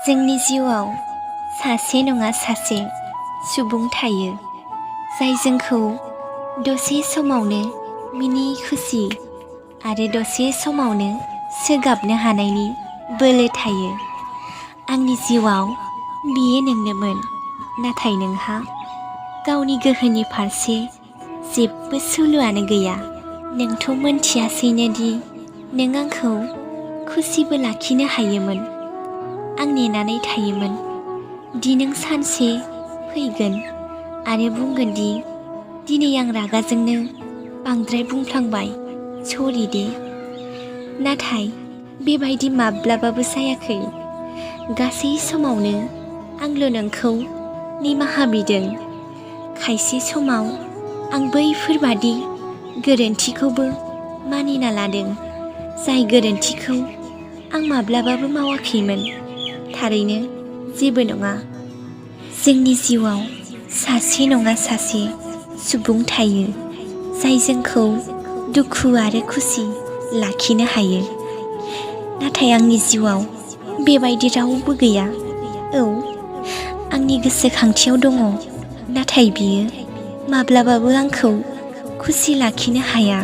जोंनि जिउआव सासे नङा सासे सुबुं थायो जाय जोंखौ दसे समावनो मिनि खुसि आरो दसे समावनो सोगाबनो हानायनि बोलो थायो। आंनि जिउआव बियो नोंनोमोन, नाथाय नोंहा गावनि गोहोनि फारसे जेबो सोलोआनो गैया। नोंथ' मोनथियासैनो दि नों आंखौ खुसिबो लाखिनो हायोमोन। आं नेनानै थायोमोन दि नों सानसे फैगोन आरो बुंगोन दि दिनै आं रागाजोंनो बांद्राय बुंफ्लांबाय, सरि दे। नाथाय बेबायदि माब्लाबाबो जायाखै। गासै समावनो आंल' नोंखौ निमाहा बिदों। खायसे समाव आं बैफोरबादि गोरोन्थिखौबो मानिना लादों, जाय गोरोन्थिखौ आं माब्लाबाबो मावाखैमोन। थारैनो जेबो नङा। जोंनि जिउआव सासे नङा सासे सुबुं थायो जाय जोंखौ दुखु आरो खुसि लाखिनो हायो। नाथाय आंनि जिउआव बेबायदि रावबो गैया। औ, आंनि गोसोखांथियाव दङ, नाथाय बियो माब्लाबाबो आंखौ खुसि लाखिनो हाया।